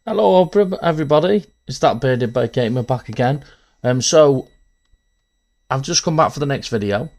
Hello everybody, it's that bearded bird gamer back again. So I've just come back for the next video.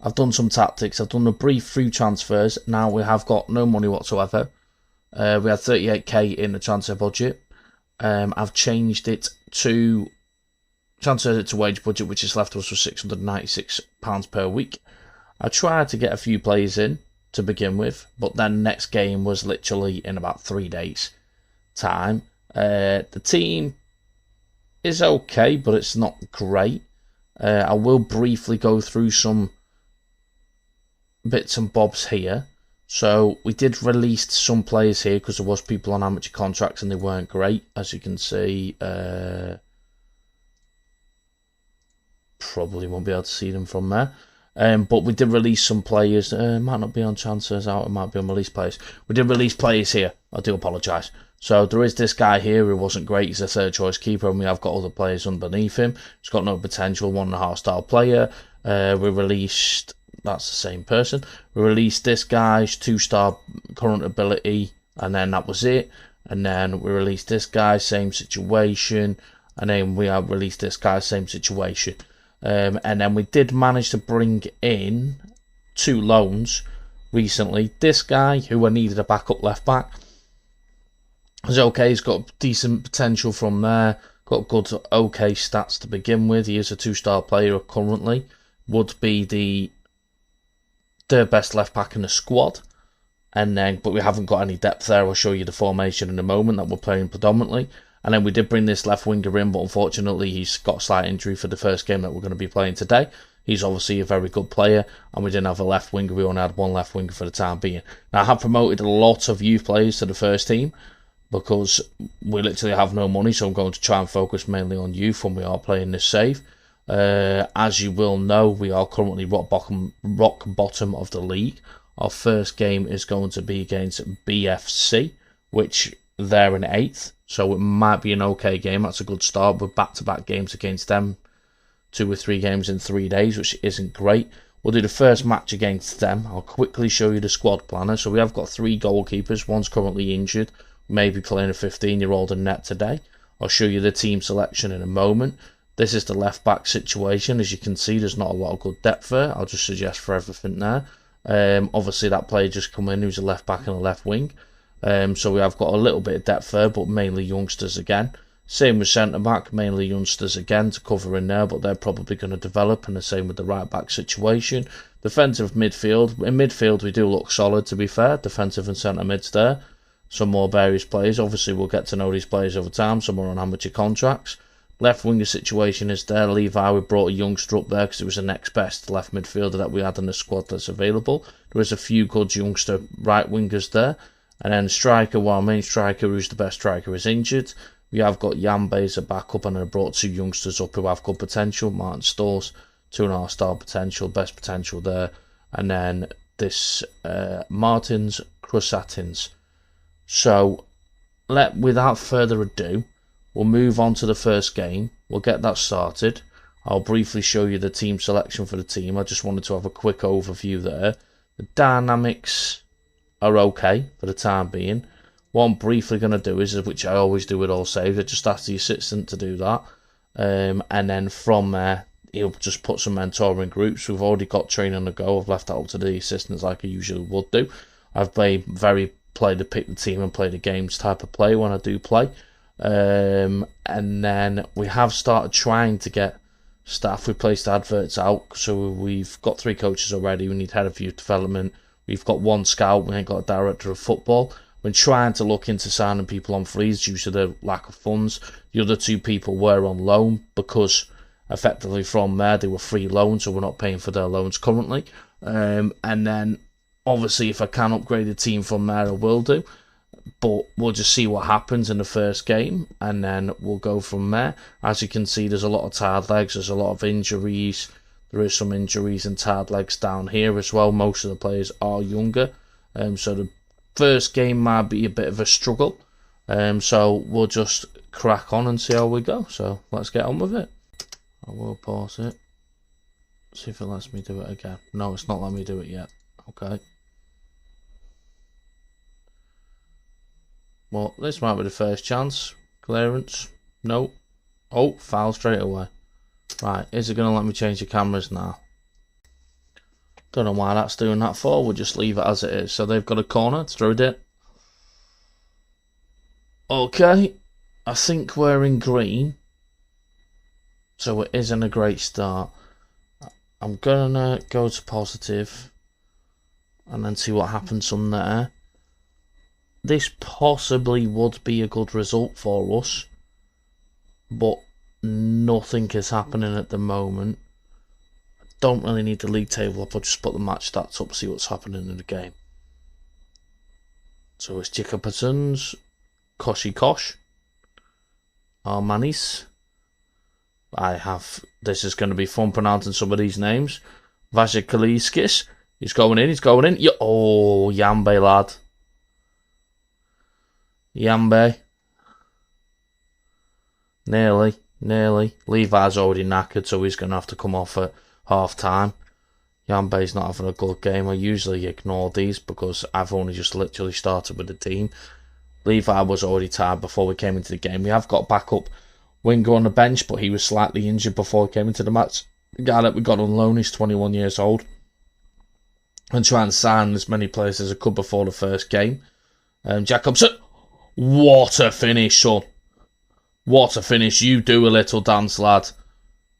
I've done some tactics, I've done a brief through transfers. Now we have got no money whatsoever. We had 38k in the transfer budget. I've changed it to transferred it to wage budget, which is left us with £696 per week. I tried to get a few players in to begin with, but then next game was literally in about 3 days time. The team is okay, but it's not great. I will briefly go through some bits and bobs here. So we did release some players here because there was people on amateur contracts and they weren't great, as you can see. Probably won't be able to see them from there. But we did release some players. Might not be on transfers out, it might be on release players. We did release players here. I do apologise. So there is this guy here who wasn't great. He's a third choice keeper, and we have got other players underneath him. He's got no potential, 1.5 star player. We released, that's the same person. We released this guy's 2-star current ability, and then that was it. And then we released this guy, same situation. And then we have released this guy, same situation. And then we did manage to bring in 2 loans recently. This guy, who I needed a backup left back, is okay. He's got decent potential from there. Got good, okay stats to begin with. He is a 2-star player currently. Would be the third best left back in the squad. And then, but we haven't got any depth there. I'll show you the formation in a moment that we're playing predominantly. And then we did bring this left winger in, but unfortunately he's got a slight injury for the first game that we're going to be playing today. He's obviously a very good player, and we didn't have a left winger. We only had one left winger for the time being. Now, I have promoted a lot of youth players to the first team because we literally have no money, so I'm going to try and focus mainly on youth when we are playing this save. As you will know, we are currently rock bottom of the league. Our first game is going to be against BFC, which they're in 8th. So it might be an okay game. That's a good start. We're back-to-back games against them. 2 or 3 games in 3 days, which isn't great. We'll do the first match against them. I'll quickly show you the squad planner. So we have got 3 goalkeepers. One's currently injured. Maybe playing a 15-year-old in net today. I'll show you the team selection in a moment. This is the left-back situation. As you can see, there's not a lot of good depth there. I'll just suggest for everything there. Obviously, that player just come in who's a left-back and a left wing. So we have got a little bit of depth there, but mainly youngsters again. Same with centre-back, mainly youngsters again to cover in there, but they're probably going to develop, and the same with the right-back situation. Defensive midfield. In midfield, we do look solid, to be fair. Defensive and centre-mids there. Some more various players. Obviously, we'll get to know these players over time. Some are on amateur contracts. Left winger situation is there. Levi, we brought a youngster up there because it was the next best left midfielder that we had in the squad that's available. There is a few good youngster right wingers there. And then striker, well, our main striker, who's the best striker, is injured. We have got Yambe as a backup, and I brought 2 youngsters up who have good potential. Martin Stalls, 2.5 star potential, best potential there. And then this Martins Crusatins. So, without further ado, we'll move on to the first game. We'll get that started. I'll briefly show you the team selection for the team. I just wanted to have a quick overview there. The dynamics are okay for the time being. What I'm briefly going to do is, which I always do with all saves, I just ask the assistant to do that. And then from there, he'll just put some mentoring groups. We've already got training on the go. I've left that up to the assistants like I usually would do. I've played to pick the team and play the games type of play when I do play. And then we have started trying to get staff. We placed adverts out, so we've got 3 coaches already. We need head of youth development. We've got 1 scout. We ain't got a director of football. We're trying to look into signing people on frees due to the lack of funds. The other 2 people were on loan because effectively from there they were free loans, so we're not paying for their loans currently. And then obviously if I can upgrade the team from there, I will do. But we'll just see what happens in the first game, and then we'll go from there. As you can see, there's a lot of tired legs, there's a lot of injuries. There is some injuries and tired legs down here as well. Most of the players are younger. So the first game might be a bit of a struggle. So we'll just crack on and see how we go. So let's get on with it. I will pause it. See if it lets me do it again. No, it's not letting me do it yet. Okay. Well, this might be the first chance. Clearance. No. Oh, foul straight away. Right, is it going to let me change the cameras now? Don't know why that's doing that for. We'll just leave it as it is. So they've got a corner through it. Okay. I think we're in green. So it isn't a great start. I'm going to go to positive and then see what happens from there. This possibly would be a good result for us, but nothing is happening at the moment. I don't really need the league table up. I'll just put the match stats up, see what's happening in the game. So it's Jacobson's, Koshi Kosh, Armanis. This is going to be fun pronouncing some of these names. Vasikaliskis, he's going in. Oh, Yambe, lad. Yambe. Nearly. Levi's already knackered, so he's going to have to come off at half time. Yambe's not having a good game. I usually ignore these because I've only just literally started with the team. Levi was already tired before we came into the game. We have got backup winger on the bench, but he was slightly injured before he came into the match. The guy that we got on loan is 21 years old. And try and sign as many players as I could before the first game. Jacobson. What a finish, son. What a finish. You do a little dance, lad.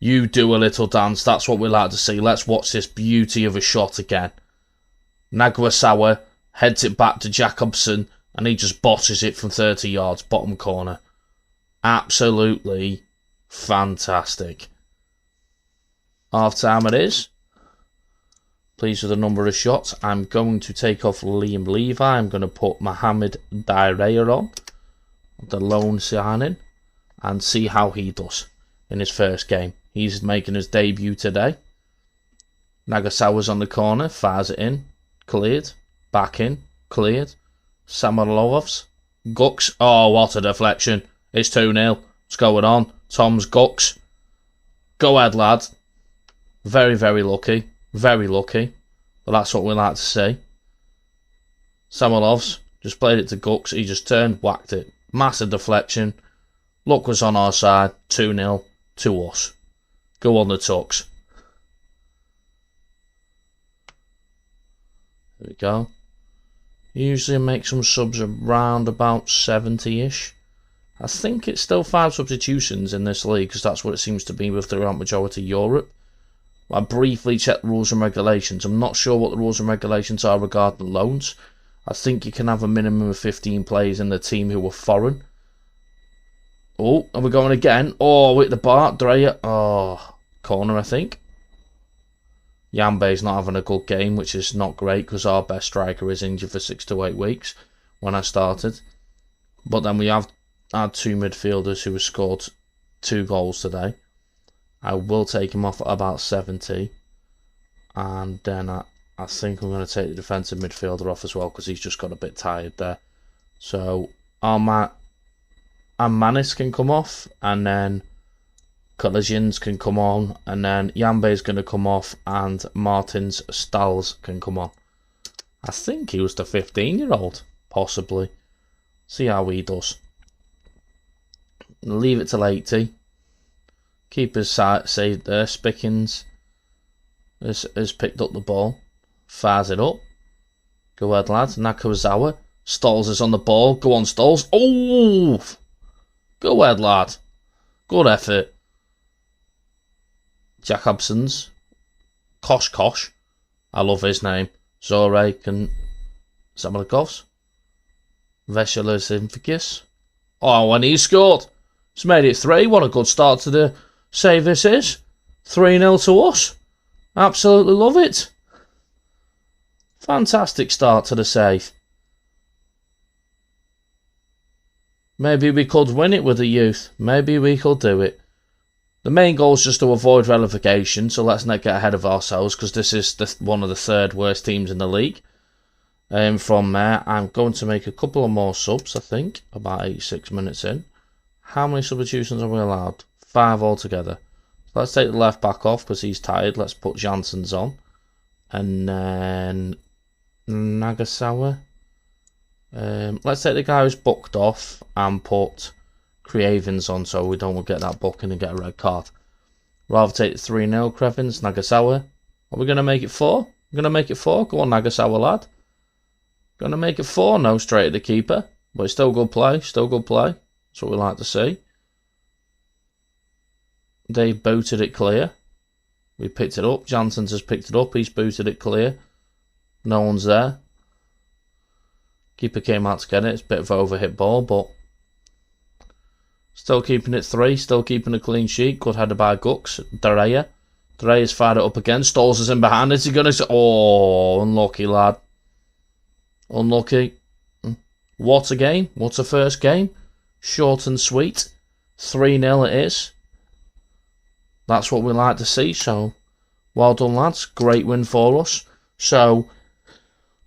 You do a little dance. That's what we like to see. Let's watch this beauty of a shot again. Nagasawa heads it back to Jacobson, and he just botches it from 30 yards, bottom corner. Absolutely fantastic. Half time it is. Pleased with the number of shots. I'm going to take off Liam Levi. I'm going to put Mohamed Diarra on, the loan signing, and see how he does in his first game. He's making his debut today. Nagasawa's on the corner, fires it in, cleared, back in, cleared. Samalovs, Gux. Oh, what a deflection. It's 2-0. What's going on? Tom's Gux. Go ahead, lad. Very, very lucky. Very lucky. But that's what we like to see. Samalovs just played it to Gux. He just turned, whacked it. Massive deflection. Luck was on our side. 2-0 to us. Go on the Tucks. There we go. Usually make some subs around about 70-ish. I think it's still 5 substitutions in this league because that's what it seems to be with the majority of Europe. I briefly checked the rules and regulations. I'm not sure what the rules and regulations are regarding loans. I think you can have a minimum of 15 players in the team who are foreign. Oh, and we're going again. Oh, with the bar, Dreyer. Oh, corner, I think. Yambe's not having a good game, which is not great because our best striker is injured for 6 to 8 weeks when I started. But then we have had 2 midfielders who have scored 2 goals today. I will take him off at about 70. And then I think I'm going to take the defensive midfielder off as well because he's just got a bit tired there. So Manis can come off, and then Collisions can come on, and then Yambe's going to come off, and Martin's Stalls can come on. I think he was the 15-year-old, possibly. See how he does. Leave it till 80. Keeper's saved there. Spickins has picked up the ball. Fires it up. Go ahead, lads. Nakazawa. Stalls is on the ball. Go on, Stalls. Oh! Go ahead, lad. Good effort. Jacobson's. Kosh. I love his name. Zorek and Samolikovs. Vesela's Inficus. Oh, and he scored. He's made it 3. What a good start to the save this is. 3-0 to us. Absolutely love it. Fantastic start to the save. Maybe we could win it with the youth. Maybe we could do it. The main goal is just to avoid relegation, so let's not get ahead of ourselves, because this is one of the third worst teams in the league. From there, I'm going to make a couple of more subs, I think, about 86 minutes in. How many substitutions are we allowed? 5 altogether. So let's take the left back off, because he's tired. Let's put Janssens on. And then Nagasawa. Let's take the guy who's booked off and put Cravens on, so we don't get that booking and get a red card. Rather take 3-0 Crevens, Nagasawa. Are we going to make it 4? We're going to make it 4? Go on, Nagasawa, lad. Going to make it 4? No, straight at the keeper. But it's still good play, still good play. That's what we like to see. They booted it clear. We picked it up. Janssens has picked it up. He's booted it clear. No one's there. Keeper came out to get it. It's a bit of an overhit ball, but still keeping it 3. Still keeping a clean sheet. Good header by Gux. Dareya. Dareya's fired it up again. Stolz is in behind. Is he going to... Oh, unlucky, lad. Unlucky. What a game. What a first game. Short and sweet. 3-0 it is. That's what we like to see. So, well done, lads. Great win for us. So,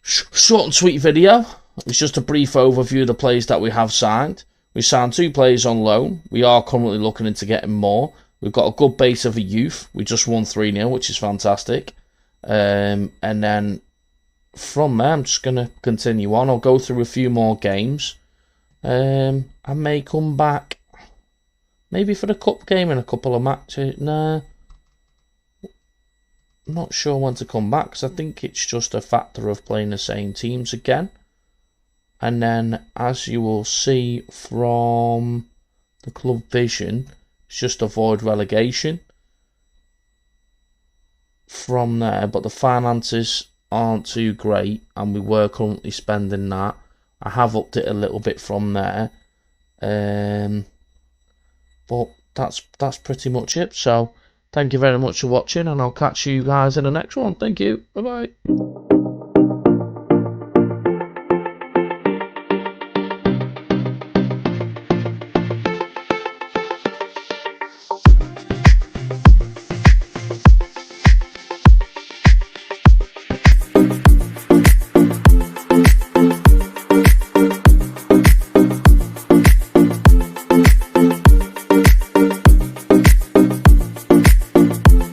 short and sweet video. It's just a brief overview of the players that we have signed. We signed 2 players on loan. We are currently looking into getting more. We've got a good base of a youth. We just won 3-0, which is fantastic. And then from there, I'm just going to continue on. I'll go through a few more games. I may come back maybe for the cup game in a couple of matches. Nah, I'm not sure when to come back, because I think it's just a factor of playing the same teams again. And then, as you will see from the club vision, it's just avoid relegation from there. But the finances aren't too great, and we were currently spending that. I have upped it a little bit from there. But that's pretty much it. So, thank you very much for watching, and I'll catch you guys in the next one. Thank you. Bye-bye.